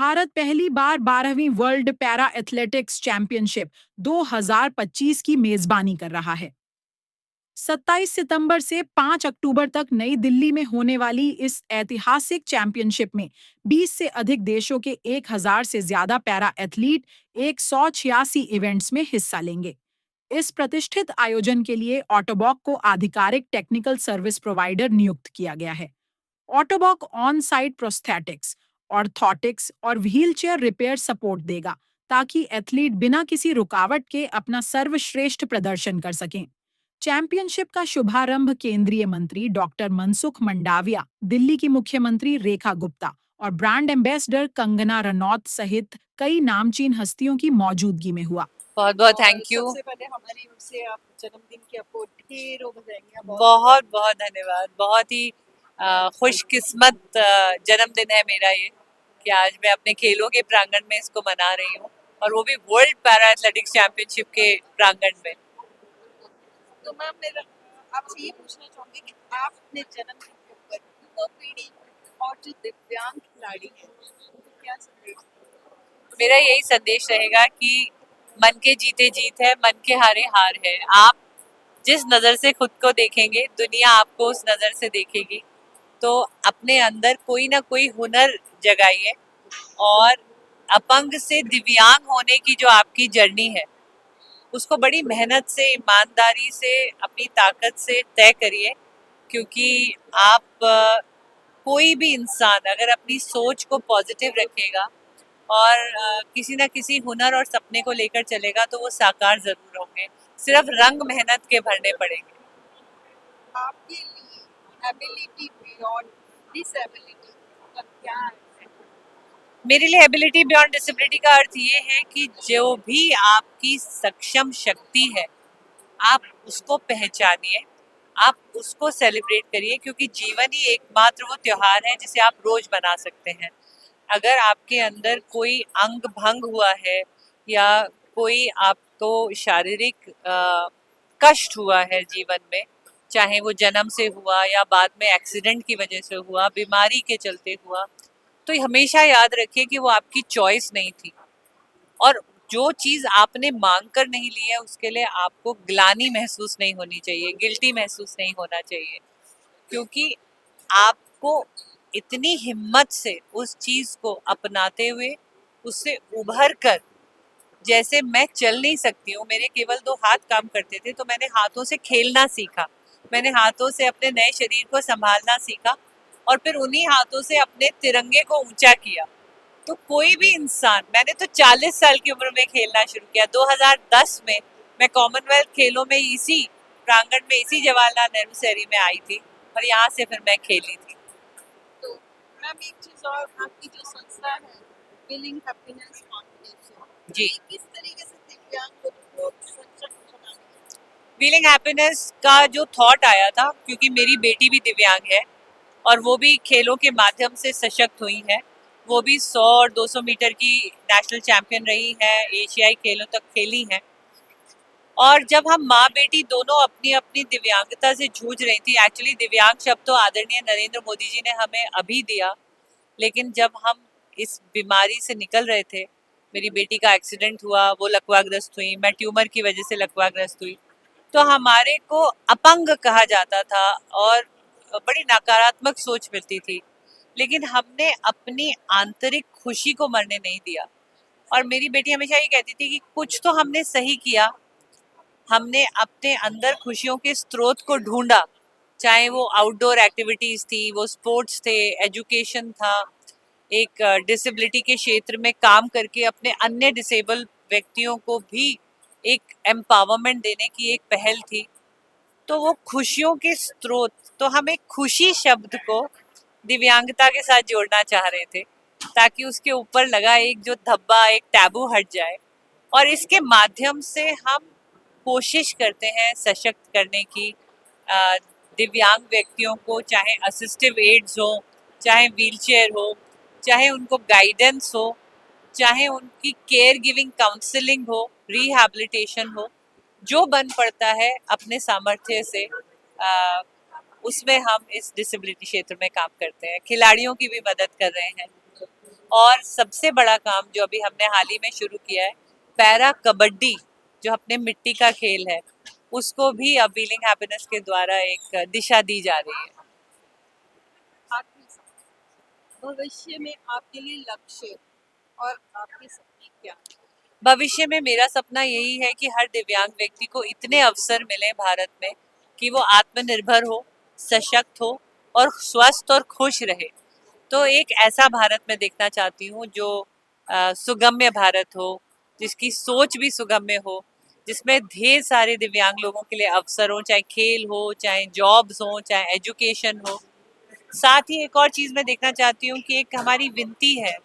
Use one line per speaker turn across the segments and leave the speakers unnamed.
भारत पहली बार 12वीं world para athletics championship 2025 की मेजबानी कर रहा है। 27 सितंबर से 5 अक्टूबर तक नई दिल्ली में होने वाली इस ऐतिहासिक चैंपियनशिप में 20 से अधिक देशों के 1000 से ज्यादा पैरा एथलीट 186 इवेंट्स में हिस्सा लेंगे। इस प्रतिष्ठित आयोजन के लिए ऑटोबॉक को आधिकारिक टेक्निकल सर्विस प्रोवाइडर नियुक्त किया गया है। ऑटोबॉक ऑन साइट प्रोस्थेटिक्स, ऑर्थोटिक्स और व्हीलचेयर रिपेयर सपोर्ट देगा ताकि एथलीट बिना किसी रुकावट के अपना सर्वश्रेष्ठ प्रदर्शन कर सकें। चैंपियनशिप का शुभारंभ केंद्रीय मंत्री डॉक्टर मनसुख मंडाविया, दिल्ली की मुख्यमंत्री रेखा गुप्ता और ब्रांड एम्बेसडर कंगना रनौत सहित कई नामचीन हस्तियों की मौजूदगी में हुआ।
बहुत बहुत थैंक यू।
सबसे पहले हमारी ओर से आप जन्मदिन की आपको ढेरों बधाइयाँ।
बहुत बहुत धन्यवाद। बहुत ही खुशकिस्मत जन्मदिन है मेरा ये कि आज मैं अपने खेलों के प्रांगण में इसको मना रही हूँ, और वो भी वर्ल्ड पैरा एथलेटिक्स चैंपियनशिप के प्रांगण में।
तो मैम मेरा आपसे ये पूछना चाहूँगी कि आप अपने जन्मदिन के ऊपर युवा पीढ़ी और जो दिव्यांग खिलाड़ी हैं उनको क्या संदेश देंगे?
मेरा यही संदेश रहेगा कि मन के जीते जीत है, मन के हारे हार है। आप जिस नज़र से खुद को देखेंगे, दुनिया आपको उस नज़र से देखेगी। तो अपने अंदर कोई ना कोई हुनर जगाइए, और अपंग से दिव्यांग होने की जो आपकी जर्नी है उसको बड़ी मेहनत से, ईमानदारी से, अपनी ताकत से तय करिए। क्योंकि आप कोई भी इंसान अगर अपनी सोच को पॉजिटिव रखेगा और किसी ना किसी हुनर और सपने को लेकर चलेगा तो वो साकार जरूर होंगे। सिर्फ रंग मेहनत के भरने पड़ेंगे।
आपके लिए एबिलिटी बियॉन्ड डिसेबिलिटी का क्या है?
मेरे लिए एबिलिटी बियॉन्ड डिसेबिलिटी का अर्थ ये है कि जो भी आपकी सक्षम शक्ति है आप उसको पहचानिए, आप उसको सेलिब्रेट करिए। क्योंकि जीवन ही एकमात्र वो त्योहार है जिसे आप रोज मना सकते हैं। अगर आपके अंदर कोई अंग भंग हुआ है या कोई आपको शारीरिक कष्ट हुआ है जीवन में, चाहे वो जन्म से हुआ या बाद में एक्सीडेंट की वजह से हुआ, बीमारी के चलते हुआ, तो हमेशा याद रखिए कि वो आपकी चॉइस नहीं थी। और जो चीज़ आपने मांग कर नहीं ली है उसके लिए आपको ग्लानि महसूस नहीं होनी चाहिए, गिल्टी महसूस नहीं होना चाहिए। क्योंकि आपको इतनी हिम्मत से उस चीज़ को अपनाते हुए उससे उभर कर, जैसे मैं चल नहीं सकती हूँ, मेरे केवल 2 हाथ काम करते थे, तो मैंने हाथों से खेलना सीखा, मैंने हाथों से अपने नए शरीर को संभालना सीखा, और फिर उन्हीं हाथों से अपने तिरंगे को ऊंचा किया। तो कोई भी इंसान, मैंने तो 40 साल की उम्र में खेलना शुरू किया। 2010 में मैं कॉमनवेल्थ खेलों में इसी प्रांगण में, इसी जवाहरलाल नेहरू शहरी में आई थी, और यहाँ से फिर मैं खेली थी।
तो मैम एक चीज और, आपकी जो संस्था है विलिंग हैप्पीनेस फाउंडेशन,
जी,
किस तरीके से दिव्यांग लोगों को सशक्त बनाने?
फीलिंग हैप्पीनेस का जो थॉट आया था, क्योंकि मेरी बेटी भी दिव्यांग है और वो भी खेलों के माध्यम से सशक्त हुई है। वो भी 100 और 200 मीटर की नेशनल चैंपियन रही है, एशियाई खेलों तक खेली हैं। और जब हम माँ बेटी दोनों अपनी अपनी दिव्यांगता से जूझ रही थी, एक्चुअली दिव्यांग शब्द तो आदरणीय नरेंद्र मोदी जी ने हमें अभी दिया, लेकिन जब हम इस बीमारी से निकल रहे थे, मेरी बेटी का एक्सीडेंट हुआ, वो लकवाग्रस्त हुई, मैं ट्यूमर की वजह से लकवाग्रस्त हुई, तो हमारे को अपंग कहा जाता था और बड़ी नकारात्मक सोच मिलती थी। लेकिन हमने अपनी आंतरिक खुशी को मरने नहीं दिया। और मेरी बेटी हमेशा ये कहती थी कि कुछ तो हमने सही किया, हमने अपने अंदर खुशियों के स्रोत को ढूंढा, चाहे वो आउटडोर एक्टिविटीज थी, वो स्पोर्ट्स थे, एजुकेशन था, एक डिसेबिलिटी के क्षेत्र में काम करके अपने अन्य डिसेबल व्यक्तियों को भी एक एम्पावरमेंट देने की एक पहल थी। तो वो खुशियों के स्रोत, तो हम एक खुशी शब्द को दिव्यांगता के साथ जोड़ना चाह रहे थे, ताकि उसके ऊपर लगा एक जो धब्बा, एक टैबू हट जाए। और इसके माध्यम से हम कोशिश करते हैं सशक्त करने की दिव्यांग व्यक्तियों को, चाहे असिस्टिव एड्स हो, चाहे व्हीलचेयर हो, चाहे उनको गाइडेंस हो, चाहे उनकी केयर गिविंग काउंसलिंग हो, रिहैबिलिटेशन हो, जो बन पड़ता है अपने सामर्थ्य से, उसमें हम इस डिसेबिलिटी क्षेत्र में काम करते हैं। खिलाड़ियों की भी मदद कर रहे हैं, और सबसे बड़ा काम जो अभी हमने हाल ही में शुरू किया है, पैरा कबड्डी, जो अपने मिट्टी का खेल है, उसको भी अब व्हीलिंग हैप्पीनेस के द्वारा एक दिशा दी जा रही है।
आखिरी सवाल, भविष्य में आपके लिए लक्ष्य और आपके सपने क्या हैं?
भविष्य में मेरा सपना यही है कि हर दिव्यांग व्यक्ति को इतने अवसर मिले भारत में कि वो आत्मनिर्भर हो, सशक्त हो और स्वस्थ और खुश रहे। तो एक ऐसा भारत मैं देखना चाहती हूँ जो सुगम्य भारत हो, जिसकी सोच भी सुगम्य हो, जिसमें ढेर सारे दिव्यांग लोगों के लिए अवसर हो, चाहे खेल हो, चाहे जॉब्स हो, चाहे एजुकेशन हो। साथ ही एक और चीज़ मैं देखना चाहती हूँ कि एक हमारी विनती है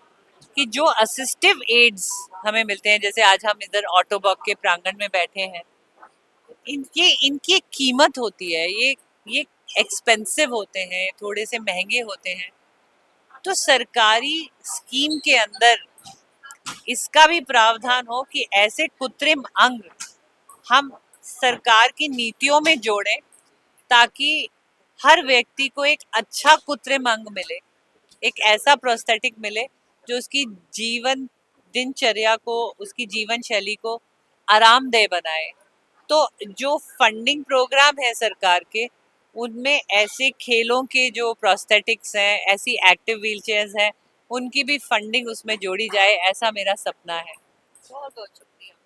कि जो असिस्टिव एड्स हमें मिलते हैं, जैसे आज हम इधर ऑटोबॉक के प्रांगण में बैठे हैं, इनकी इनकी एक कीमत होती है, ये एक्सपेंसिव होते हैं, थोड़े से महंगे होते हैं। तो सरकारी स्कीम के अंदर इसका भी प्रावधान हो कि ऐसे कृत्रिम अंग हम सरकार की नीतियों में जोड़ें, ताकि हर व्यक्ति को एक अच्छा कृत्रिम अंग मिले, एक ऐसा प्रोस्थेटिक मिले जो उसकी जीवन दिनचर्या को, उसकी जीवन शैली को आरामदेह बनाए। तो जो फंडिंग प्रोग्राम है सरकार के, उनमें ऐसे खेलों के जो प्रोस्थेटिक्स हैं, ऐसी एक्टिव व्हीलचेयर्स हैं, उनकी भी फंडिंग उसमें जोड़ी जाए, ऐसा मेरा सपना है।
बहुत बहुत शुक्रिया।